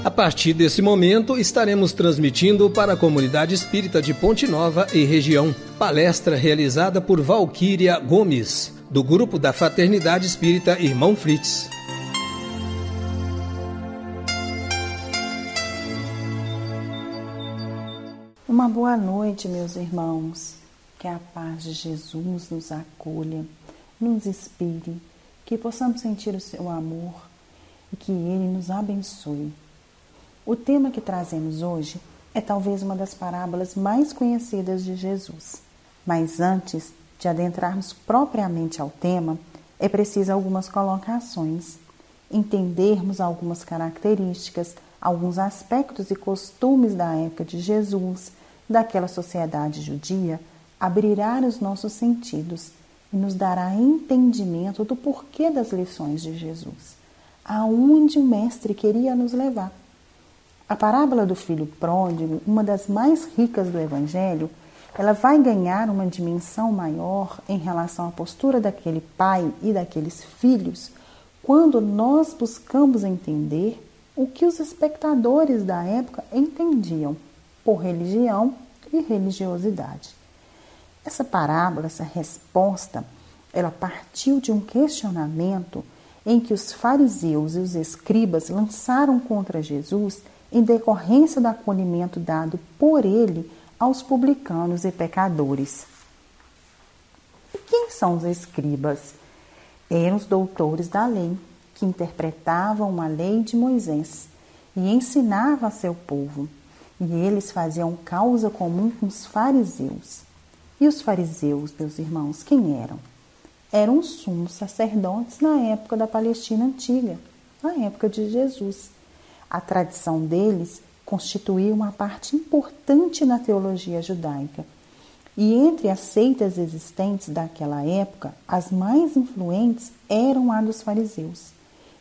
A partir desse momento, estaremos transmitindo para a comunidade espírita de Ponte Nova e região, palestra realizada por Valquíria Gomes, do grupo da Fraternidade Espírita Irmão Fritz. Uma boa noite, meus irmãos. Que a paz de Jesus nos acolha, nos inspire, que possamos sentir o seu amor e que Ele nos abençoe. O tema que trazemos hoje é talvez uma das parábolas mais conhecidas de Jesus. Mas antes de adentrarmos propriamente ao tema, é preciso algumas colocações, entendermos algumas características, alguns aspectos e costumes da época de Jesus, daquela sociedade judia, abrirá os nossos sentidos e nos dará entendimento do porquê das lições de Jesus, aonde o Mestre queria nos levar. A parábola do filho pródigo, uma das mais ricas do Evangelho, ela vai ganhar uma dimensão maior em relação à postura daquele pai e daqueles filhos, quando nós buscamos entender o que os espectadores da época entendiam por religião e religiosidade. Essa parábola, essa resposta, ela partiu de um questionamento em que os fariseus e os escribas lançaram contra Jesus em decorrência do acolhimento dado por ele aos publicanos e pecadores. E quem são os escribas? Eram os doutores da lei, que interpretavam a lei de Moisés e ensinavam a seu povo. E eles faziam causa comum com os fariseus. E os fariseus, meus irmãos, quem eram? Eram os sumos sacerdotes na época da Palestina Antiga, na época de Jesus. A tradição deles constituía uma parte importante na teologia judaica. E entre as seitas existentes daquela época, as mais influentes eram a dos fariseus.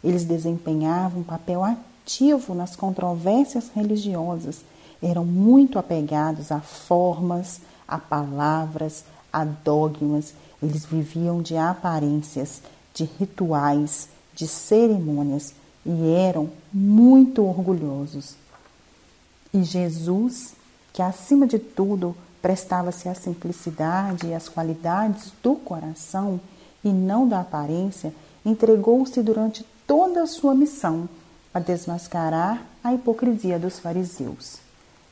Eles desempenhavam um papel ativo nas controvérsias religiosas, eram muito apegados a formas, a palavras, a dogmas. Eles viviam de aparências, de rituais, de cerimônias, e eram muito orgulhosos. E Jesus, que acima de tudo prestava-se à simplicidade e às qualidades do coração e não da aparência, entregou-se durante toda a sua missão a desmascarar a hipocrisia dos fariseus.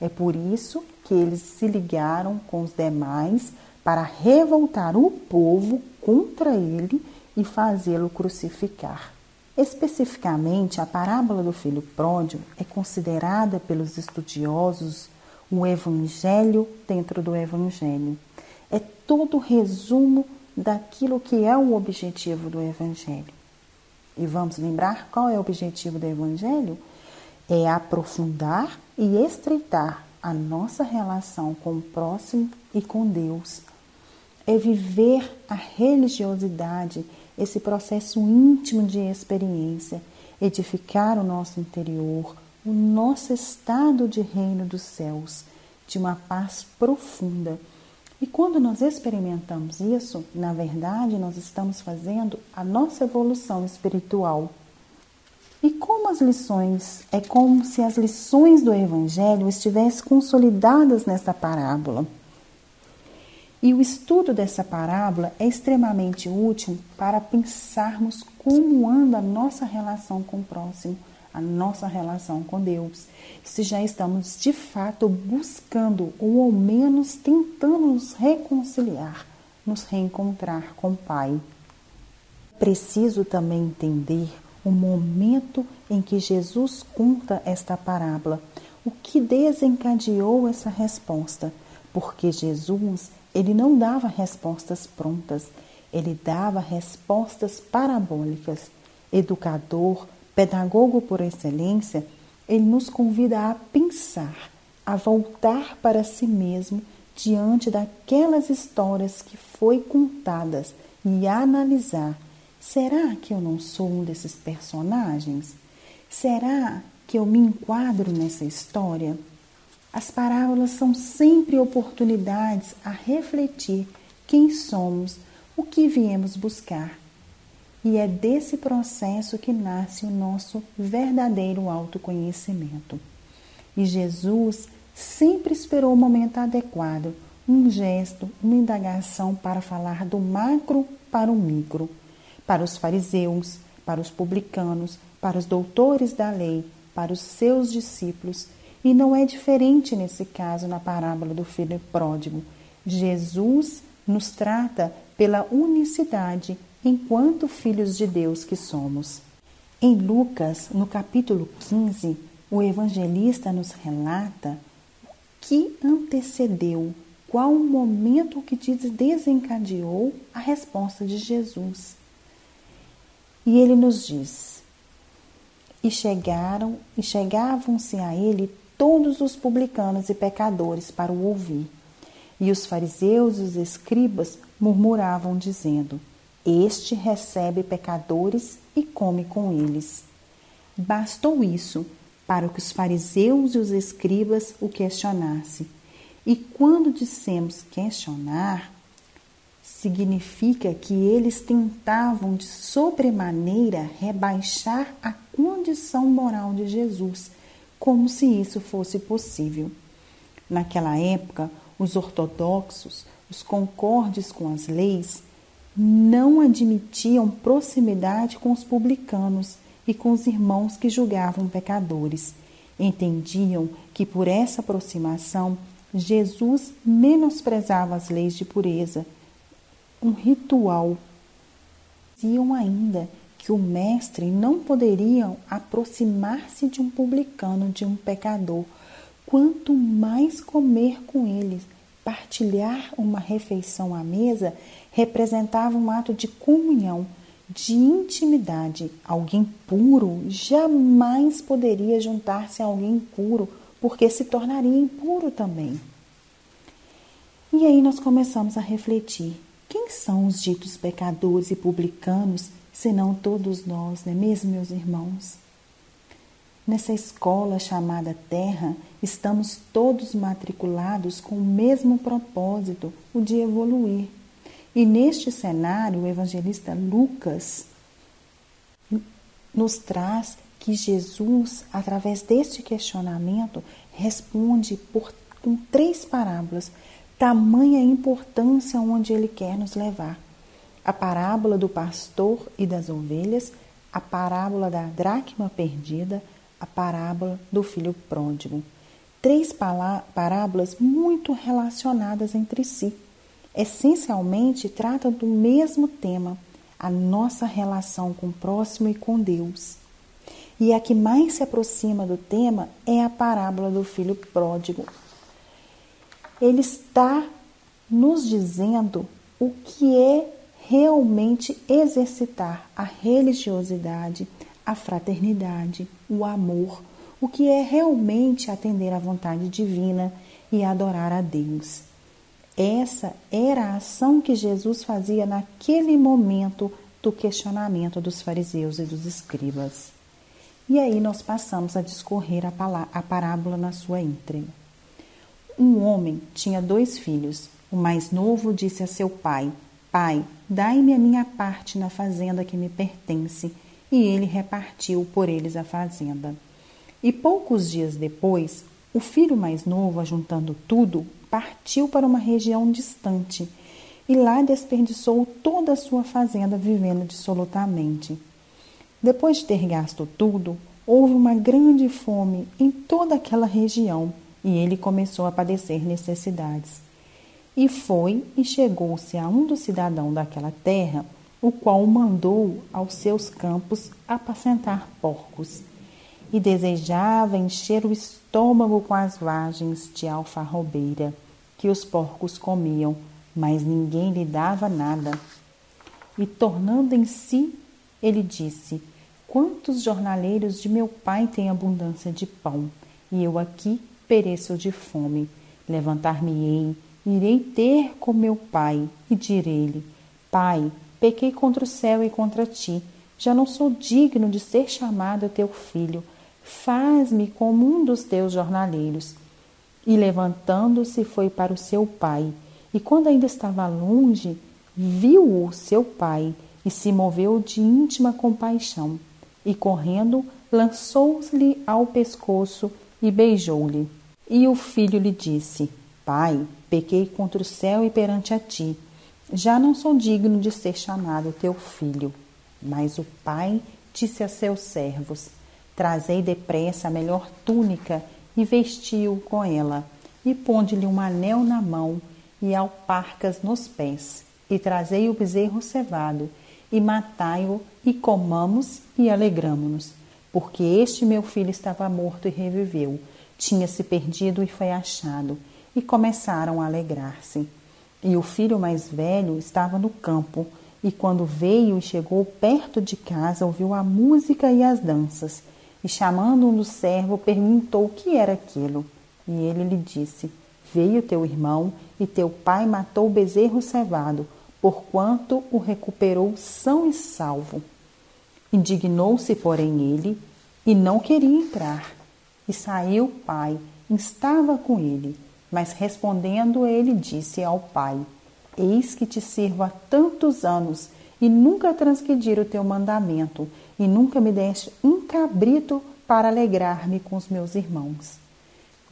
É por isso que eles se ligaram com os demais para revoltar o povo contra ele e fazê-lo crucificar. Especificamente, a parábola do filho pródigo é considerada pelos estudiosos o evangelho dentro do evangelho. É todo o resumo daquilo que é o objetivo do evangelho. E vamos lembrar qual é o objetivo do evangelho? É aprofundar e estreitar a nossa relação com o próximo e com Deus. É viver a religiosidade, esse processo íntimo de experiência, edificar o nosso interior, o nosso estado de reino dos céus, de uma paz profunda. E quando nós experimentamos isso, na verdade, nós estamos fazendo a nossa evolução espiritual. E como as lições, é como se as lições do Evangelho estivessem consolidadas nessa parábola. E o estudo dessa parábola é extremamente útil para pensarmos como anda a nossa relação com o próximo, a nossa relação com Deus. Se já estamos de fato buscando, ou ao menos tentando nos reconciliar, nos reencontrar com o Pai. Preciso também entender o momento em que Jesus conta esta parábola, o que desencadeou essa resposta, porque Jesus, ele não dava respostas prontas, ele dava respostas parabólicas. Educador, pedagogo por excelência, ele nos convida a pensar, a voltar para si mesmo diante daquelas histórias que foi contadas e a analisar. Será que eu não sou um desses personagens? Será que eu me enquadro nessa história? As parábolas são sempre oportunidades a refletir quem somos, o que viemos buscar. E é desse processo que nasce o nosso verdadeiro autoconhecimento. E Jesus sempre esperou o momento adequado, um gesto, uma indagação para falar do macro para o micro, para os fariseus, para os publicanos, para os doutores da lei, para os seus discípulos. E não é diferente nesse caso na parábola do filho pródigo. Jesus nos trata pela unicidade enquanto filhos de Deus que somos. Em Lucas, no capítulo 15, o evangelista nos relata o que antecedeu, qual o momento que desencadeou a resposta de Jesus. E ele nos diz: E chegavam-se a ele todos os publicanos e pecadores para o ouvir. E os fariseus e os escribas murmuravam, dizendo: Este recebe pecadores e come com eles. Bastou isso para que os fariseus e os escribas o questionassem. E quando dissemos questionar, significa que eles tentavam de sobremaneira rebaixar a condição moral de Jesus, como se isso fosse possível. Naquela época, os ortodoxos, os concordes com as leis, não admitiam proximidade com os publicanos e com os irmãos que julgavam pecadores. Entendiam que por essa aproximação Jesus menosprezava as leis de pureza, um ritual. Diziam ainda que o mestre não poderia aproximar-se de um publicano, de um pecador, quanto mais comer com eles. Partilhar uma refeição à mesa representava um ato de comunhão, de intimidade. Alguém puro jamais poderia juntar-se a alguém impuro, porque se tornaria impuro também. E aí nós começamos a refletir: quem são os ditos pecadores e publicanos, senão todos nós, não é mesmo, meus irmãos? Nessa escola chamada Terra, estamos todos matriculados com o mesmo propósito, o de evoluir. E neste cenário, o evangelista Lucas nos traz que Jesus, através deste questionamento, responde com 3 parábolas, tamanha importância onde ele quer nos levar. A parábola do pastor e das ovelhas, a parábola da dracma perdida, a parábola do filho pródigo. 3 parábolas muito relacionadas entre si. Essencialmente tratam do mesmo tema, a nossa relação com o próximo e com Deus. E a que mais se aproxima do tema é a parábola do filho pródigo. Ele está nos dizendo o que é realmente exercitar a religiosidade, a fraternidade, o amor, o que é realmente atender à vontade divina e adorar a Deus. Essa era a ação que Jesus fazia naquele momento do questionamento dos fariseus e dos escribas. E aí nós passamos a discorrer a parábola na sua íntegra. Um homem tinha 2 filhos. O mais novo disse a seu pai: Pai, dai-me a minha parte na fazenda que me pertence. E ele repartiu por eles a fazenda. E poucos dias depois, o filho mais novo, ajuntando tudo, partiu para uma região distante e lá desperdiçou toda a sua fazenda vivendo dissolutamente. Depois de ter gasto tudo, houve uma grande fome em toda aquela região e ele começou a padecer necessidades. E foi e chegou-se a um dos cidadãos daquela terra, o qual o mandou aos seus campos apacentar porcos. E desejava encher o estômago com as vagens de alfarrobeira, que os porcos comiam, mas ninguém lhe dava nada. E tornando em si, ele disse: Quantos jornaleiros de meu pai têm abundância de pão, e eu aqui pereço de fome. Levantar-me-ei, irei ter com meu pai, e direi-lhe: Pai, pequei contra o céu e contra ti, já não sou digno de ser chamado teu filho. Faz-me como um dos teus jornaleiros. E levantando-se foi para o seu pai. E quando ainda estava longe, viu-o seu pai e se moveu de íntima compaixão, e correndo, lançou-lhe ao pescoço e beijou-lhe. E o filho lhe disse: Pai, pequei contra o céu e perante a ti. Já não sou digno de ser chamado teu filho. Mas o pai disse a seus servos: Trazei depressa a melhor túnica e vestiu com ela, e ponde-lhe um anel na mão e alparcas nos pés, e trazei o bezerro cevado, e matai-o, e comamos e alegramo-nos, porque este meu filho estava morto e reviveu, tinha-se perdido e foi achado, e começaram a alegrar-se. E o filho mais velho estava no campo, e quando veio e chegou perto de casa, ouviu a música e as danças, e chamando um dos servos, perguntou o que era aquilo. E ele lhe disse: Veio teu irmão, e teu pai matou o bezerro cevado, porquanto o recuperou são e salvo. Indignou-se, porém, ele, e não queria entrar. E saiu o pai, estava com ele. Mas respondendo ele, disse ao pai: Eis que te sirvo há tantos anos, e nunca transgredi o teu mandamento, e nunca me deste um cabrito para alegrar-me com os meus irmãos.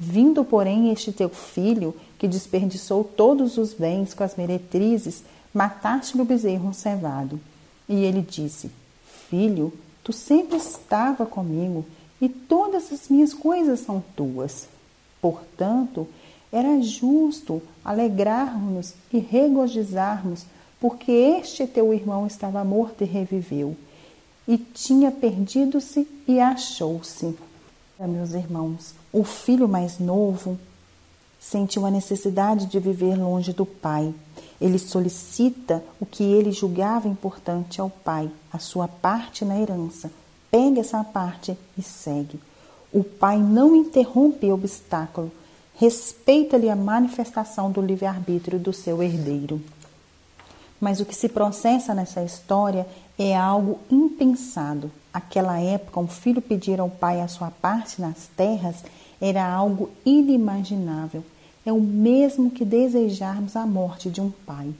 Vindo, porém, este teu filho, que desperdiçou todos os bens com as meretrizes, mataste-lhe o bezerro cevado. E ele disse: Filho, tu sempre estava comigo, e todas as minhas coisas são tuas. Portanto, era justo alegrarmos e regozijarmos, porque este teu irmão estava morto e reviveu, e tinha perdido-se e achou-se. Meus irmãos, o filho mais novo sentiu a necessidade de viver longe do pai. Ele solicita o que ele julgava importante ao pai, a sua parte na herança. Pega essa parte e segue. O pai não interrompe o obstáculo, respeita-lhe a manifestação do livre-arbítrio do seu herdeiro. Mas o que se processa nessa história é algo impensado. Naquela época, um filho pedir ao pai a sua parte nas terras era algo inimaginável. É o mesmo que desejarmos a morte de um pai.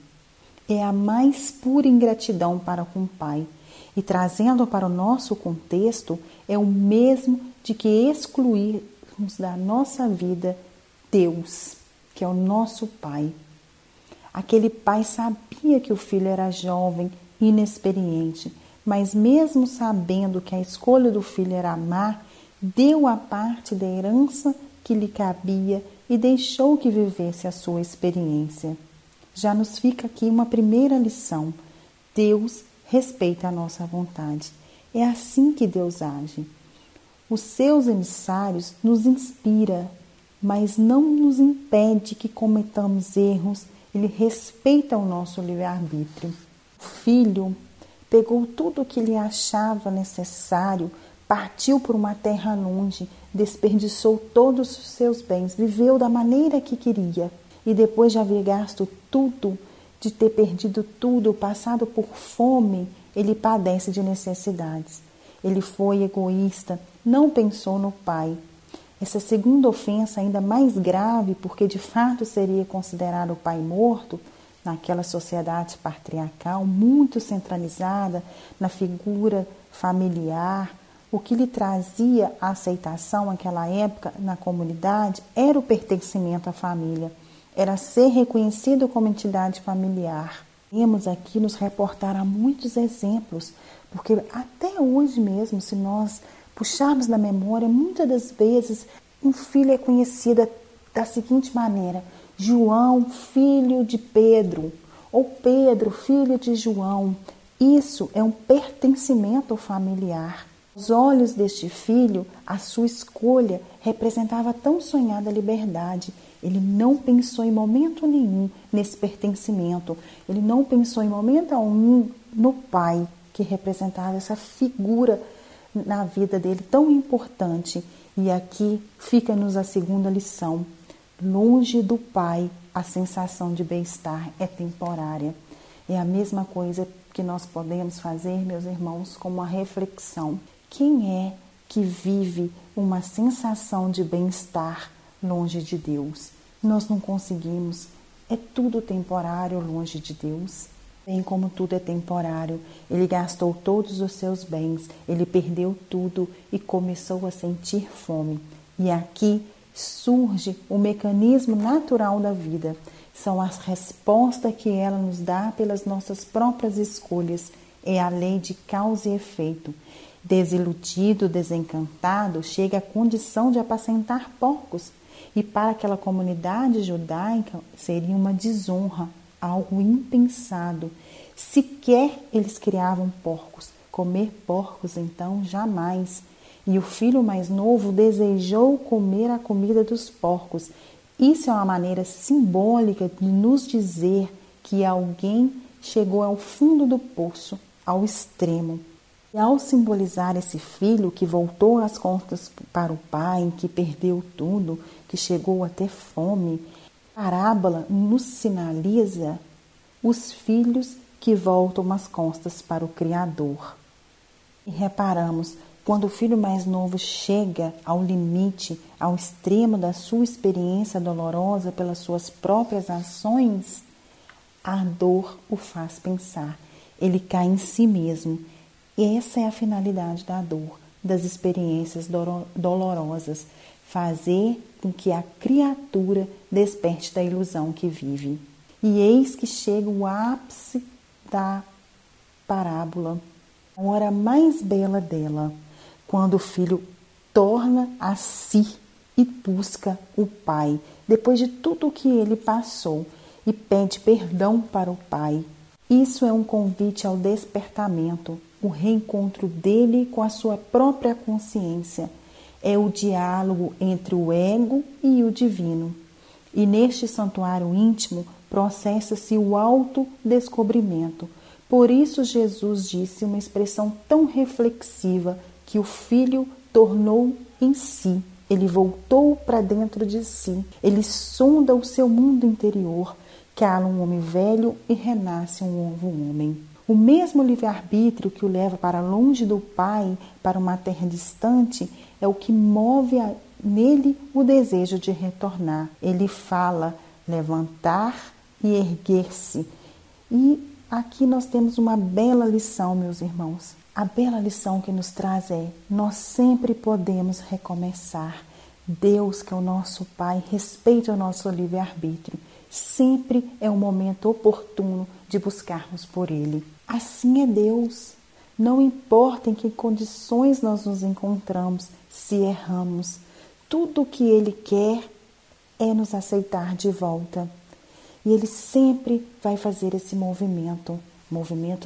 É a mais pura ingratidão para com o pai. E trazendo para o nosso contexto, é o mesmo de que excluirmos da nossa vida Deus, que é o nosso pai. Aquele pai sabia que o filho era jovem, inexperiente, mas mesmo sabendo que a escolha do filho era amar, deu a parte da herança que lhe cabia e deixou que vivesse a sua experiência. Já nos fica aqui uma primeira lição. Deus respeita a nossa vontade. É assim que Deus age. Os seus emissários nos inspira, mas não nos impede que cometamos erros. Ele respeita o nosso livre-arbítrio. O filho pegou tudo o que lhe achava necessário, partiu por uma terra longe, desperdiçou todos os seus bens, viveu da maneira que queria. E depois de haver gasto tudo, de ter perdido tudo, passado por fome, ele padece de necessidades. Ele foi egoísta, não pensou no pai. Essa segunda ofensa ainda mais grave, porque de fato seria considerado o pai morto, naquela sociedade patriarcal muito centralizada na figura familiar. O que lhe trazia a aceitação naquela época na comunidade era o pertencimento à família, era ser reconhecido como entidade familiar. Temos aqui nos reportar a muitos exemplos, porque até hoje mesmo, se nós puxarmos na memória, muitas das vezes um filho é conhecido da seguinte maneira: João, filho de Pedro, ou Pedro, filho de João. Isso é um pertencimento familiar. Aos olhos deste filho, a sua escolha representava tão sonhada liberdade. Ele não pensou em momento nenhum nesse pertencimento. Ele não pensou em momento algum no pai, que representava essa figura na vida dele tão importante. E aqui fica-nos a segunda lição. Longe do pai, a sensação de bem-estar é temporária. É a mesma coisa que nós podemos fazer, meus irmãos, como uma reflexão. Quem é que vive uma sensação de bem-estar longe de Deus? Nós não conseguimos. É tudo temporário longe de Deus. Bem como tudo é temporário, ele gastou todos os seus bens, ele perdeu tudo e começou a sentir fome. E aqui surge o mecanismo natural da vida. São as respostas que ela nos dá pelas nossas próprias escolhas. É a lei de causa e efeito. Desiludido, desencantado, chega à condição de apacentar porcos. E para aquela comunidade judaica seria uma desonra, algo impensado. Sequer eles criavam porcos. Comer porcos, então, jamais. E o filho mais novo desejou comer a comida dos porcos. Isso é uma maneira simbólica de nos dizer que alguém chegou ao fundo do poço, ao extremo. E ao simbolizar esse filho que voltou as contas para o pai, que perdeu tudo, que chegou a ter fome, a parábola nos sinaliza os filhos que voltam as costas para o Criador. E reparamos, quando o filho mais novo chega ao limite, ao extremo da sua experiência dolorosa pelas suas próprias ações, a dor o faz pensar. Ele cai em si mesmo. E essa é a finalidade da dor, das experiências dolorosas, fazer com que a criatura desperte da ilusão que vive. E eis que chega o ápice da parábola, a hora mais bela dela, quando o filho torna a si e busca o pai, depois de tudo o que ele passou, e pede perdão para o pai. Isso é um convite ao despertamento, o reencontro dele com a sua própria consciência. É o diálogo entre o ego e o divino. E neste santuário íntimo processa-se o autodescobrimento. Por isso Jesus disse uma expressão tão reflexiva que o filho tornou em si. Ele voltou para dentro de si. Ele sonda o seu mundo interior, cala um homem velho e renasce um novo homem. O mesmo livre-arbítrio que o leva para longe do pai, para uma terra distante, é o que move nele o desejo de retornar. Ele fala levantar e erguer-se. E aqui nós temos uma bela lição, meus irmãos. A bela lição que nos traz é: nós sempre podemos recomeçar. Deus, que é o nosso Pai, respeita o nosso livre-arbítrio. Sempre é o momento oportuno de buscarmos por Ele. Assim é Deus. Não importa em que condições nós nos encontramos, se erramos, tudo o que Ele quer é nos aceitar de volta. E Ele sempre vai fazer esse movimento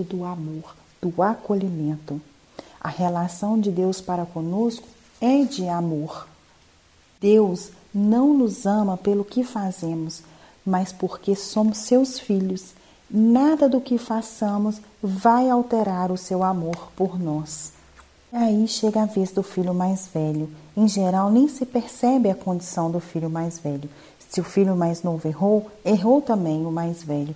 do amor, do acolhimento. A relação de Deus para conosco é de amor. Deus não nos ama pelo que fazemos, mas porque somos seus filhos. Nada do que façamos vai alterar o seu amor por nós. Aí chega a vez do filho mais velho. Em geral, nem se percebe a condição do filho mais velho. Se o filho mais novo errou, errou também o mais velho.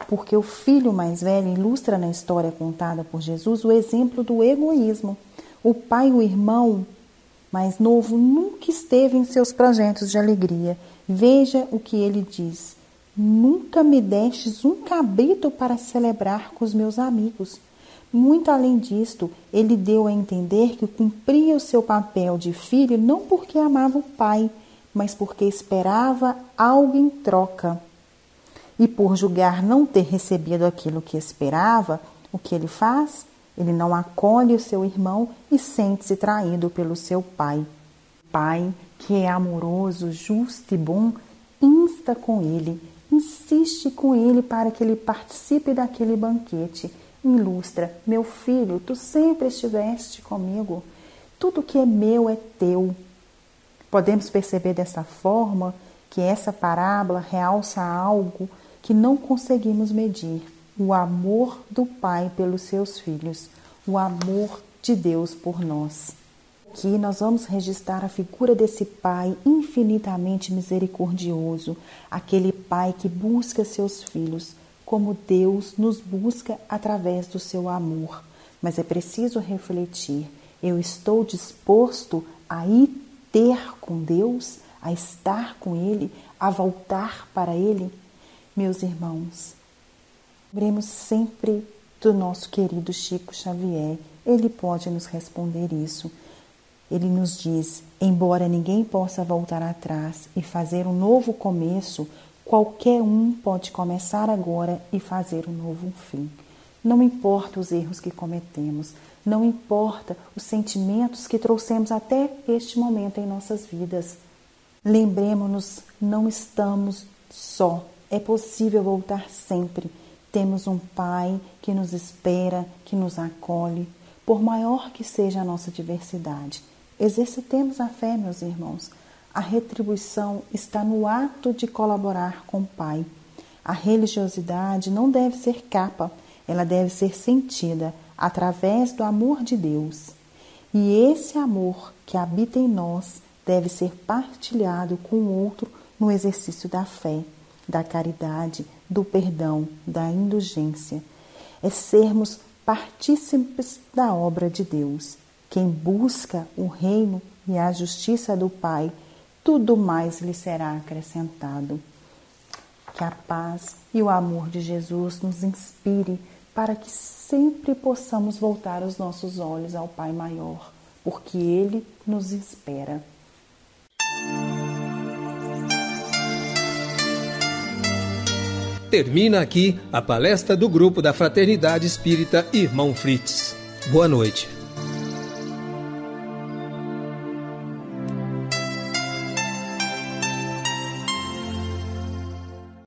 Porque o filho mais velho ilustra na história contada por Jesus o exemplo do egoísmo. O pai e o irmão mais novo nunca esteve em seus projetos de alegria. Veja o que ele diz: nunca me destes um cabrito para celebrar com os meus amigos. Muito além disto, ele deu a entender que cumpria o seu papel de filho não porque amava o pai, mas porque esperava algo em troca. E por julgar não ter recebido aquilo que esperava, o que ele faz? Ele não acolhe o seu irmão e sente-se traído pelo seu pai. O pai, que é amoroso, justo e bom, insta com ele, insiste com ele para que ele participe daquele banquete. Ilustra: meu filho, tu sempre estiveste comigo, tudo que é meu é teu. Podemos perceber dessa forma que essa parábola realça algo que não conseguimos medir: o amor do Pai pelos seus filhos, o amor de Deus por nós. Aqui nós vamos registrar a figura desse Pai infinitamente misericordioso, aquele Pai que busca seus filhos, como Deus nos busca através do seu amor. Mas é preciso refletir: eu estou disposto a ir ter com Deus, a estar com Ele, a voltar para Ele? Meus irmãos, Lembremos sempre do nosso querido Chico Xavier. Ele pode nos responder isso. Ele nos diz: embora ninguém possa voltar atrás e fazer um novo começo, qualquer um pode começar agora e fazer um novo fim. Não importa os erros que cometemos, não importa os sentimentos que trouxemos até este momento em nossas vidas. Lembremos-nos, não estamos só. É possível voltar sempre. Temos um Pai que nos espera, que nos acolhe, por maior que seja a nossa diversidade. Exercitemos a fé, meus irmãos. A retribuição está no ato de colaborar com o Pai. A religiosidade não deve ser capa, ela deve ser sentida através do amor de Deus. E esse amor que habita em nós deve ser partilhado com o outro no exercício da fé, da caridade, do perdão, da indulgência. É sermos partícipes da obra de Deus. Quem busca o reino e a justiça do Pai, tudo mais lhe será acrescentado. Que a paz e o amor de Jesus nos inspire para que sempre possamos voltar os nossos olhos ao Pai maior, porque Ele nos espera. Termina aqui a palestra do Grupo da Fraternidade Espírita Irmão Fritz. Boa noite.